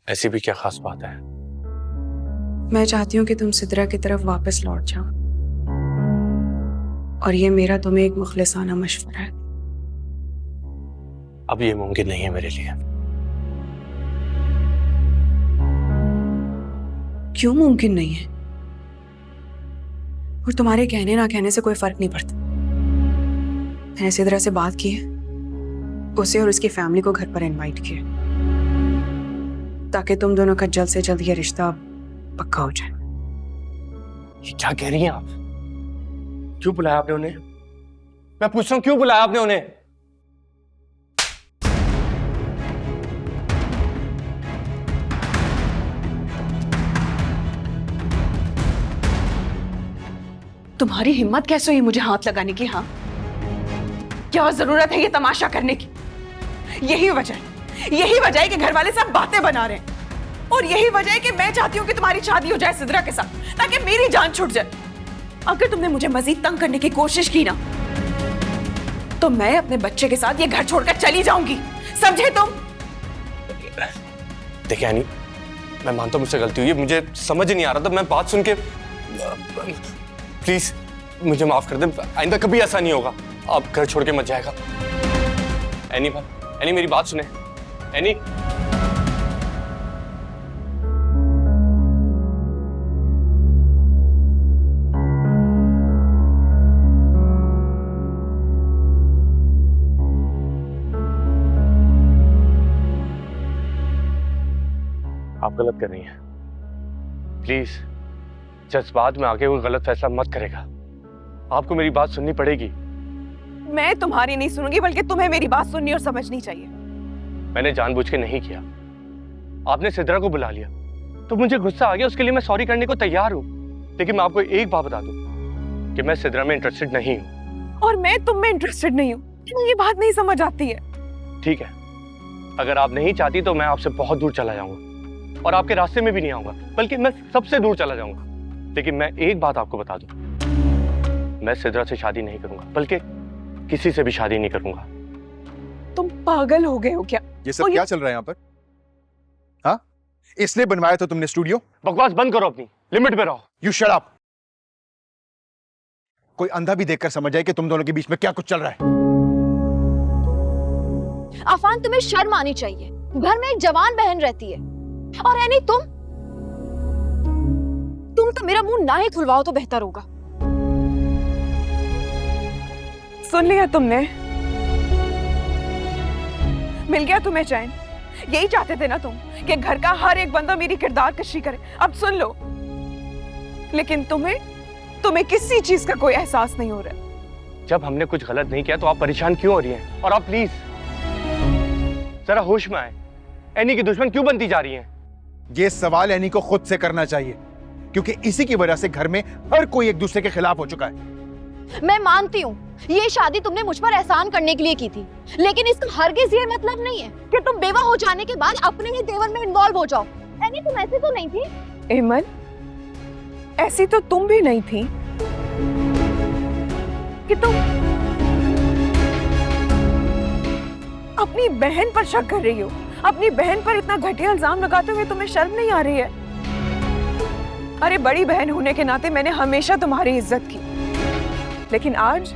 ऐसी भी क्या खास बात है? मैं चाहती हूँ कि तुम सिद्रा की तरफ वापस लौट जाओ, और ये मेरा तुम्हें एक मुखलिसाना मशवरा है। अब ये मुमकिन नहीं है मेरे लिए। क्यों मुमकिन नहीं है? और तुम्हारे कहने ना कहने से कोई फर्क नहीं पड़ता। मैंने सिद्रा से बात की है, उसे और उसकी फैमिली को घर पर इनवाइट किया, ताकि तुम दोनों का जल्द से जल्द ये रिश्ता पक्का हो जाए। ये क्या कह रही हैं आप? क्यों बुलाया आपने उन्हें? मैं पूछ रहा हूं, क्यों बुलाया आपने उन्हें? तुम्हारी हिम्मत कैसे हुई मुझे हाथ लगाने की? हाँ, क्या जरूरत है ये तमाशा करने की? यही वजह है कि घर वाले सब बातें बना रहे हैं, और यही वजह है कि मैं चाहती हूँ कि तुम्हारी शादी हो जाए सिद्रा के साथ, ताकि मेरी जान छूट जाए। अगर तुमने मुझे मजीद तंग करने की कोशिश की ना, तो मैं अपने बच्चे के साथ ये घर छोड़कर चली जाऊंगी, समझे तुम? देखिए एनी, मैं मानता हूं मुझसे गलती हुई है, मुझे समझ ही नहीं आ रहा था। मैं बात सुन के, प्लीज मुझे माफ कर दें, आइंदा कभी ऐसा नहीं होगा। आप घर छोड़ के मत जाएगा। एनी भाई, एनी मेरी बात सुने। एनी, आप गलत कर रही हैं। प्लीज जज्बात में आके कोई गलत फैसला मत करेगा। आपको मेरी बात सुननी पड़ेगी। मैं तुम्हारी नहीं सुनूंगी, बल्कि तुम्हें मेरी बात सुननी और समझनी चाहिए। मैंने जानबूझ के नहीं किया। आपने सिद्रा को बुला लिया तो मुझे गुस्सा आ गया, उसके लिए मैं सॉरी करने को तैयार हूं। लेकिन मैं आपको एक बात बता दूं कि मैं सिद्रा में इंटरेस्टेड नहीं हूं। और मैं तुम में इंटरेस्टेड नहीं हूँ। तुम्हें ये बात नहीं समझ आती है? ठीक है, अगर आप नहीं चाहती तो मैं आपसे बहुत दूर चला जाऊंगा, और आपके रास्ते में भी नहीं आऊंगा, बल्कि मैं सबसे दूर चला जाऊंगा। लेकिन मैं एक बात आपको बता दूं, मैं सिद्रा से शादी नहीं करूंगा, बल्कि किसी से भी शादी नहीं करूंगा। तुम पागल हो गए हो क्या? ये सब क्या चल रहा है यहाँ पर? हाँ, इसलिए बनवाया था तुमने स्टूडियो? बकवास बंद करो, अपनी लिमिट पे रहो। You shut up. कोई अंधा भी देखकर समझ जाए कि तुम दोनों के बीच में क्या कुछ चल रहा है। अफान, तुम्हें शर्म आनी चाहिए। घर में एक जवान बहन रहती है, और यानी तुम तो मेरा मुंह ना ही खुलवाओ तो बेहतर होगा। सुन लिया तुमने? मिल गया तुम्हें चैन? यही चाहते थे ना तुम, कि घर का हर एक बंदा मेरी किरदार कशी करे। अब सुन लो, लेकिन तुम्हें किसी चीज का कोई एहसास नहीं हो रहा। जब हमने कुछ गलत नहीं किया तो आप परेशान क्यों हो रही हैं? और आप प्लीज जरा होश में आए। एनी की दुश्मन क्यों बनती जा रही हैं? ये सवाल एनी को खुद से करना चाहिए, क्योंकि इसी की वजह से घर में हर कोई एक दूसरे के खिलाफ हो चुका है। मैं मानती हूँ ये शादी तुमने मुझ पर एहसान करने के लिए की थी, लेकिन इसका हरगिज ये मतलब नहीं है कि तुम बेवा हो जाने के बाद अपने ही देवर में इन्वॉल्व हो जाओ। एनी, तुम ऐसी तो नहीं थी। एमन, ऐसी तो तुम भी नहीं थी कि तुम अपनी बहन पर शक कर रही हो। अपनी बहन पर इतना घटिया इल्जाम लगाते हुए तुम्हें शर्म नहीं आ रही है? अरे, बड़ी बहन होने के नाते मैंने हमेशा तुम्हारी इज्जत की, लेकिन आज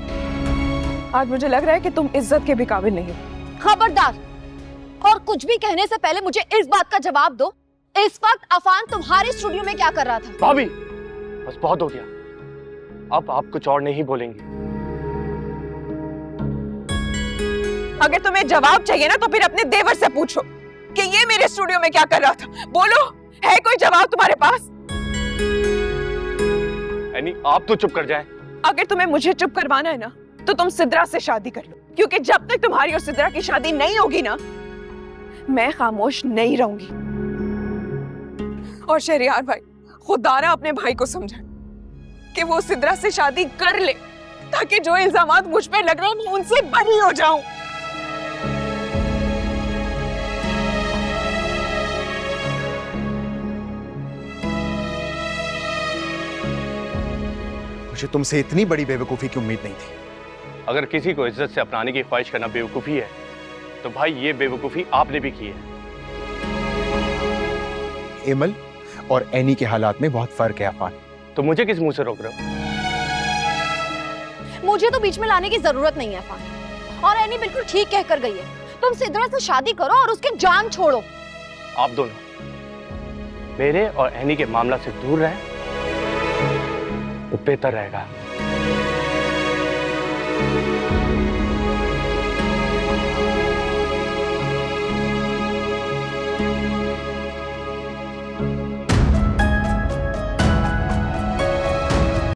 मुझे लग रहा है कि तुम इज्जत के भी काबिल नहीं हो। खबरदार, और कुछ भी कहने से पहले मुझे इस बात का जवाब दो, इस वक्त अफान तुम्हारे स्टूडियो में क्या कर रहा था? भाभी, बस बहुत हो गया। अब आप कुछ और नहीं बोलेंगे। अगर तुम्हें जवाब चाहिए ना, तो फिर अपने देवर से पूछो कि ये मेरे स्टूडियो में क्या कर रहा था। बोलो, है कोई जवाब तुम्हारे पास? एनी, आप तो चुप कर जाएं। अगर तुम्हें मुझे चुप करवाना है ना, तो तुम सिद्रा से शादी कर लो, क्योंकि जब तक तुम्हारी और सिद्रा की शादी नहीं होगी ना, मैं खामोश नहीं रहूंगी। और शहरियार भाई, खुदारा अपने भाई को समझा कि वो सिद्रा से शादी कर ले, ताकि जो इल्जामात मुझ पे लग रहे हैं मैं उनसे बरी हो जाऊं। मुझे तुमसे इतनी बड़ी बेवकूफी की उम्मीद नहीं थी। अगर किसी को इज्जत से अपनाने की ख्वाहिश करना बेवकूफी है, तो भाई ये बेवकूफी आपने भी की है। एमल और एनी के हालात में बहुत फर्क है अफान। तो मुझे किस मुंह से रोक रहे हो? मुझे तो बीच में लाने की जरूरत नहीं है अफान, और एनी बिल्कुल ठीक कहकर गई है। तुम सिद्रा से शादी करो और उसके जान छोड़ो। आप दोनों मेरे और एनी के मामला से दूर रहें तो बेहतर रहेगा।